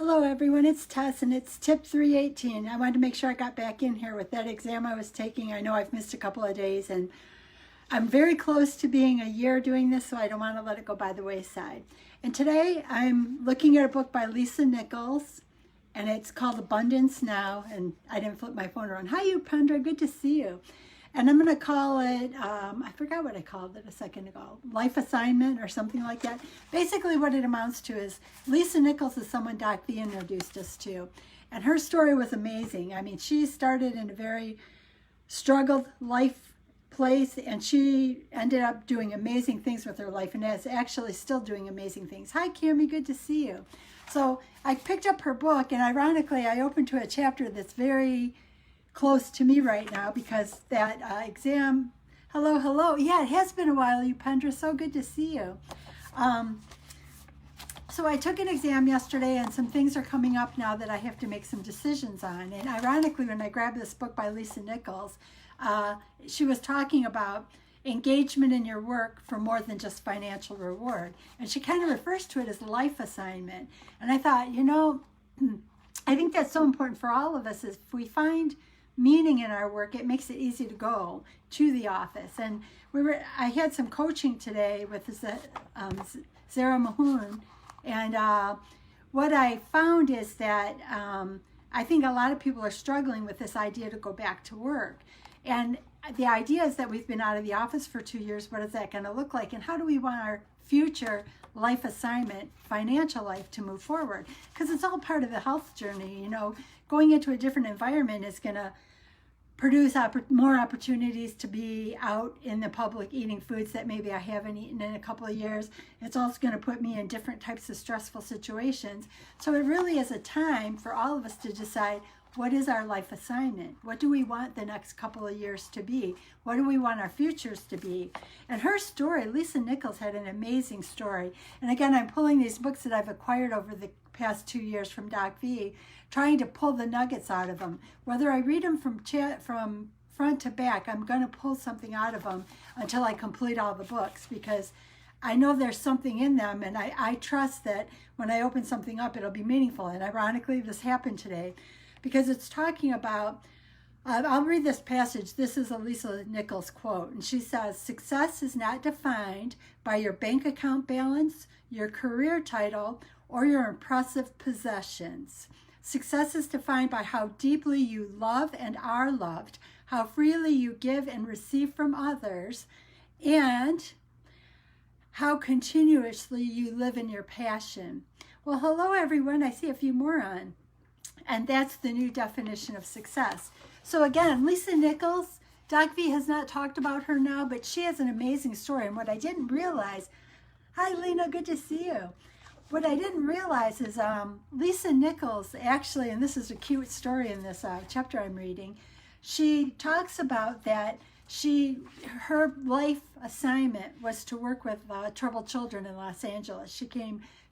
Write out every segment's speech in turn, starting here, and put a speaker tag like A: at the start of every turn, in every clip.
A: Hello everyone, it's Tess and it's tip 318. I wanted to make sure I got back in here with that exam I was taking. I know I've missed a couple of days and I'm very close to being a year doing this, so I don't want to let it go by the wayside. And today I'm looking at a book by Lisa Nichols and it's called Abundance Now, and I didn't flip my phone around. Hi Upendra, good to see you. And I'm going to call it, I forgot what I called it a second ago, life assignment or something like that. Basically what it amounts to is Lisa Nichols is someone Doc V introduced us to. And her story was amazing. I mean, she started in a very struggled life place and she ended up doing amazing things with her life and is actually still doing amazing things. Hi Cami, good to see you. So I picked up her book and ironically I opened to a chapter that's very close to me right now because that exam, hello, yeah, it has been a while, Upendra, so good to see you. So I took an exam yesterday and some things are coming up now that I have to make some decisions on, and ironically when I grabbed this book by Lisa Nichols, she was talking about engagement in your work for more than just financial reward, and she kind of refers to it as life assignment. And I thought, you know, I think that's so important for all of us, is if we find meaning in our work, it makes it easy to go to the office. And I had some coaching today with Zara Mahoon, and what I found is that I think a lot of people are struggling with this idea to go back to work. And the idea is that we've been out of the office for 2 years. What is that going to look like? And how do we want our future life assignment, financial life, to move forward? Because it's all part of the health journey. You know, going into a different environment is going to produce more opportunities to be out in the public eating foods that maybe I haven't eaten in a couple of years. It's also going to put me in different types of stressful situations. So it really is a time for all of us to decide, what is our life assignment? What do we want the next couple of years to be? What do we want our futures to be? And her story, Lisa Nichols had an amazing story. And again, I'm pulling these books that I've acquired over the past 2 years from Doc V, trying to pull the nuggets out of them. Whether I read them from front to back, I'm going to pull something out of them until I complete all the books, because I know there's something in them, and I trust that when I open something up, it'll be meaningful. And ironically, this happened today, because it's talking about, I'll read this passage. This is a Lisa Nichols quote, and she says, "Success is not defined by your bank account balance, your career title, or your impressive possessions. Success is defined by how deeply you love and are loved, how freely you give and receive from others, and how continuously you live in your passion." Well, hello everyone. I see a few more on. And that's the new definition of success. So again, Lisa Nichols, Doc V has not talked about her now, but she has an amazing story. And what I didn't realize, hi Lena, good to see you. What I didn't realize is Lisa Nichols actually, and this is a cute story in this chapter I'm reading, she talks about that her life assignment was to work with troubled children in Los Angeles.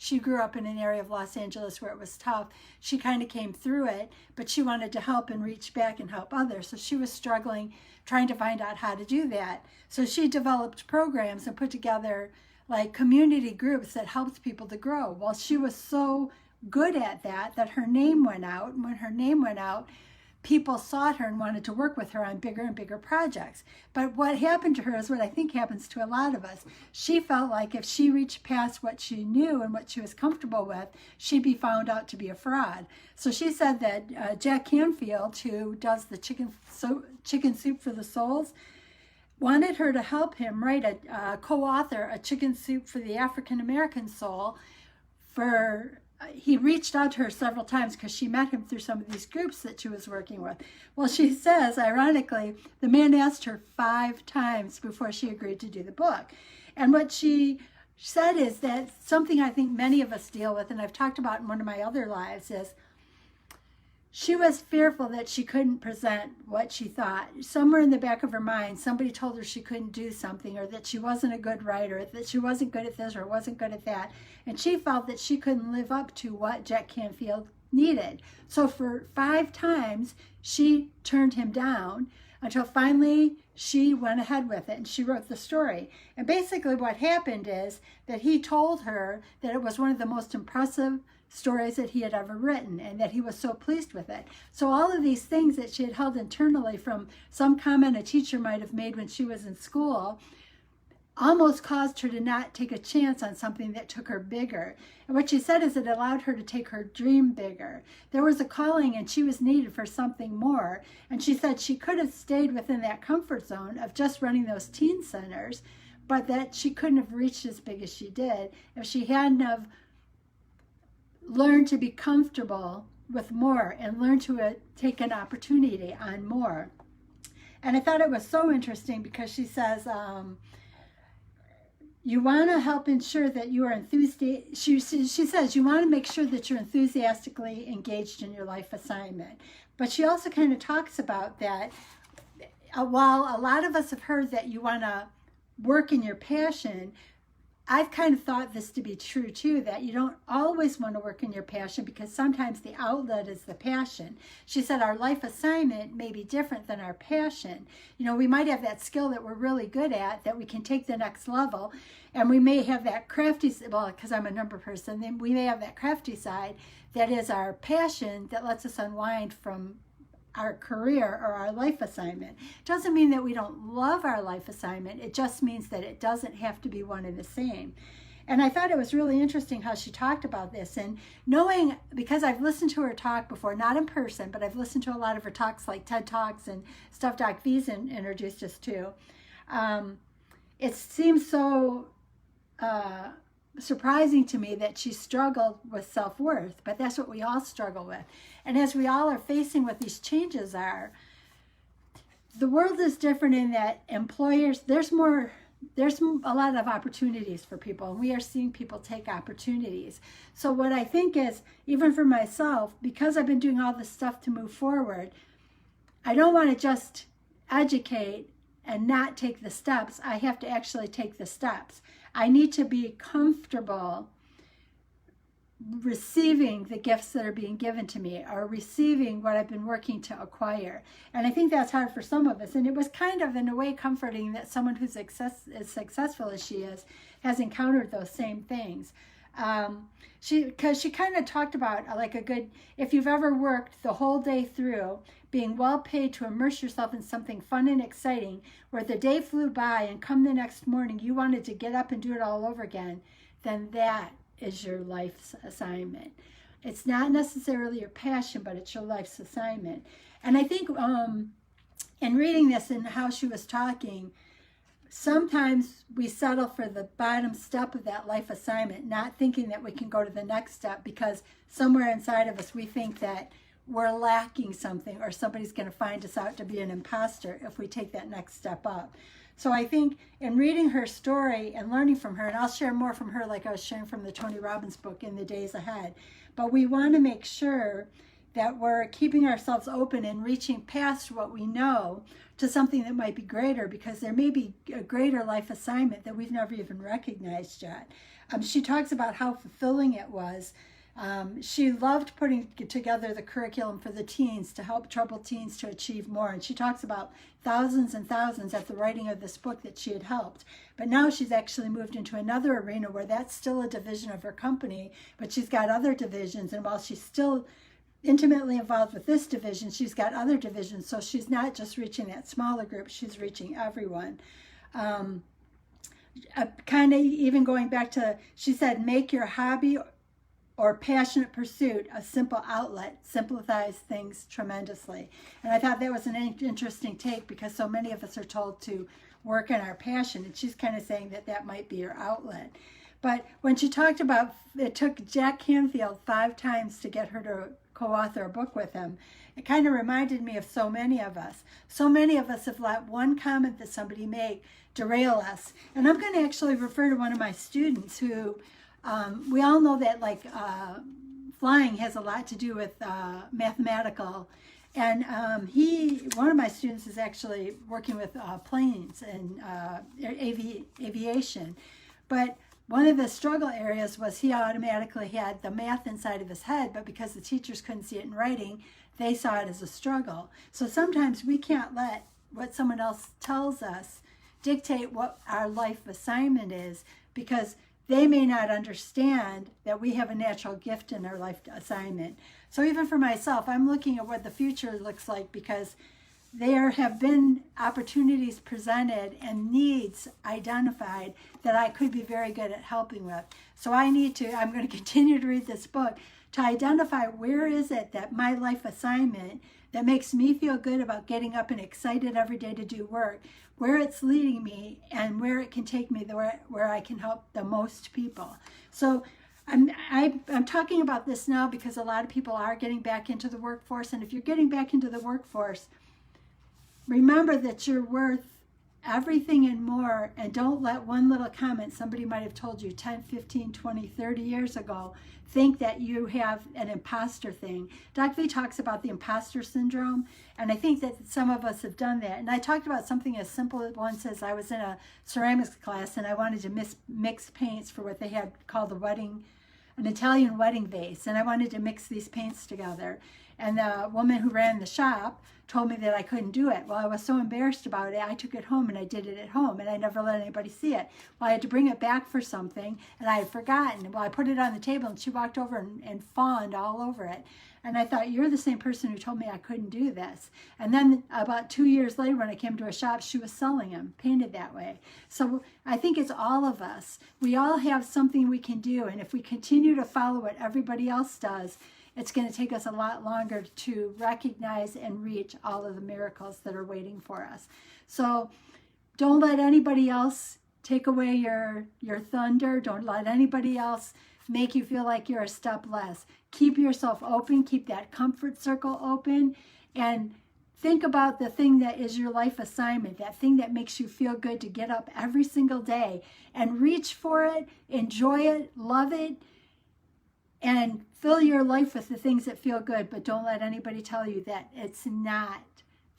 A: She grew up in an area of Los Angeles where it was tough. She kind of came through it, but she wanted to help and reach back and help others. So she was struggling, trying to find out how to do that. So she developed programs and put together like community groups that helped people to grow. Well, she was so good at that her name went out. And when her name went out, people sought her and wanted to work with her on bigger and bigger projects. But what happened to her is what I think happens to a lot of us. She felt like if she reached past what she knew and what she was comfortable with, she'd be found out to be a fraud. So she said that Jack Canfield, who does the chicken soup for the souls, wanted her to help him write co-author a chicken soup for the African American soul. He reached out to her several times because she met him through some of these groups that she was working with. Well, she says, ironically, the man asked her 5 times before she agreed to do the book. And what she said is that something I think many of us deal with, and I've talked about in one of my other lives, is she was fearful that she couldn't present what she thought. Somewhere in the back of her mind, somebody told her she couldn't do something, or that she wasn't a good writer, that she wasn't good at this or wasn't good at that. And she felt that she couldn't live up to what Jack Canfield needed. So for 5 times, she turned him down until finally she went ahead with it and she wrote the story. And basically what happened is that he told her that it was one of the most impressive stories that he had ever written, and that he was so pleased with it. So all of these things that she had held internally from some comment a teacher might have made when she was in school almost caused her to not take a chance on something that took her bigger. And what she said is it allowed her to take her dream bigger. There was a calling and she was needed for something more. And she said she could have stayed within that comfort zone of just running those teen centers, but that she couldn't have reached as big as she did if she hadn't have learned to be comfortable with more and learned to take an opportunity on more. And I thought it was so interesting because she says, you want to help ensure that you are enthusiastic. She says you want to make sure that you're enthusiastically engaged in your life assignment. But she also kind of talks about that while a lot of us have heard that you want to work in your passion, I've kind of thought this to be true too, that you don't always want to work in your passion because sometimes the outlet is the passion. She said our life assignment may be different than our passion. You know, we might have that skill that we're really good at that we can take the next level, and we may have that crafty, well, because I'm a number person, then we may have that crafty side that is our passion that lets us unwind from our career or our life assignment. Doesn't mean that we don't love our life assignment. It just means that it doesn't have to be one and the same. And I thought it was really interesting how she talked about this, and knowing, because I've listened to her talk before, not in person, but I've listened to a lot of her talks like TED Talks and stuff Doc V's introduced us to. It seems so surprising to me that she struggled with self-worth, but that's what we all struggle with. And as we all are facing what these changes are, the world is different in that employers, there's a lot of opportunities for people, and we are seeing people take opportunities. So what I think is, even for myself, because I've been doing all this stuff to move forward, I don't want to just educate and not take the steps. I have to actually take the steps. I need to be comfortable receiving the gifts that are being given to me, or receiving what I've been working to acquire. And I think that's hard for some of us. And it was kind of, in a way, comforting that someone who's as successful as she is has encountered those same things. Because she kind of talked about like a good, if you've ever worked the whole day through, being well paid to immerse yourself in something fun and exciting, where the day flew by and come the next morning you wanted to get up and do it all over again, then that is your life's assignment. It's not necessarily your passion, but it's your life's assignment. And I think in reading this and how she was talking, sometimes we settle for the bottom step of that life assignment, not thinking that we can go to the next step, because somewhere inside of us we think that we're lacking something, or somebody's going to find us out to be an imposter if we take that next step up. So I think in reading her story and learning from her, and I'll share more from her like I was sharing from the Tony Robbins book in the days ahead, but we want to make sure that we're keeping ourselves open and reaching past what we know to something that might be greater, because there may be a greater life assignment that we've never even recognized yet. She talks about how fulfilling it was. She loved putting together the curriculum for the teens to help troubled teens to achieve more. And she talks about thousands and thousands at the writing of this book that she had helped. But now she's actually moved into another arena where that's still a division of her company, but she's got other divisions. And while she's still intimately involved with this division, she's got other divisions. So she's not just reaching that smaller group, she's reaching everyone. Kind of even going back to, she said, make your hobby or passionate pursuit a simple outlet simplifies things tremendously. And I thought that was an interesting take, because so many of us are told to work in our passion, and she's kind of saying that that might be your outlet. But when she talked about, it took Jack Canfield 5 times to get her to co-author a book with him, it kind of reminded me of so many of us. So many of us have let one comment that somebody made derail us. And I'm going to actually refer to one of my students who, we all know that flying has a lot to do with mathematical, and one of my students is actually working with planes and aviation. But one of the struggle areas was he automatically had the math inside of his head, but because the teachers couldn't see it in writing, they saw it as a struggle. So sometimes we can't let what someone else tells us dictate what our life assignment is, because they may not understand that we have a natural gift in our life assignment. So even for myself, I'm looking at what the future looks like, because there have been opportunities presented and needs identified that I could be very good at helping with. So I'm going to continue to read this book to identify where is it that my life assignment that makes me feel good about getting up and excited every day to do work, where it's leading me and where it can take me where I can help the most people. So I'm talking about this now because a lot of people are getting back into the workforce. And if you're getting back into the workforce, remember that you're worth everything and more, and don't let one little comment somebody might have told you 10, 15, 20, 30 years ago think that you have an imposter thing. Dr. V talks about the imposter syndrome, and I think that some of us have done that. And I talked about something as simple as one says, I was in a ceramics class and I wanted to mix paints for what they had called an Italian wedding vase, and I wanted to mix these paints together. And the woman who ran the shop told me that I couldn't do it. Well, I was so embarrassed about it, I took it home and I did it at home, and I never let anybody see it. Well, I had to bring it back for something, and I had forgotten. Well, I put it on the table, and she walked over and fawned all over it. And I thought, you're the same person who told me I couldn't do this. And then about 2 years later, when I came to a shop, she was selling them, painted that way. So I think it's all of us. We all have something we can do, and if we continue to follow what everybody else does, it's going to take us a lot longer to recognize and reach all of the miracles that are waiting for us. So don't let anybody else take away your thunder. Don't let anybody else make you feel like you're a step less. Keep yourself open. Keep that comfort circle open. And think about the thing that is your life assignment, that thing that makes you feel good to get up every single day and reach for it, enjoy it, love it, and fill your life with the things that feel good. But don't let anybody tell you that it's not,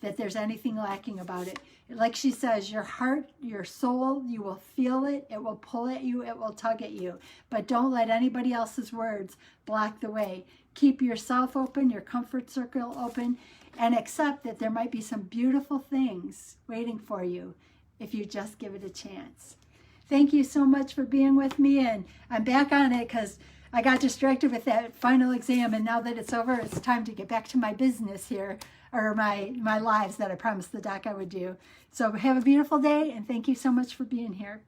A: that there's anything lacking about it. Like she says, your heart, your soul, you will feel it. It will pull at you. It will tug at you. But don't let anybody else's words block the way. Keep yourself open, your comfort circle open, and accept that there might be some beautiful things waiting for you if you just give it a chance. Thank you so much for being with me. And I'm back on it because I got distracted with that final exam, and now that it's over, it's time to get back to my business here, or my lives that I promised the doc I would do. So have a beautiful day, and thank you so much for being here.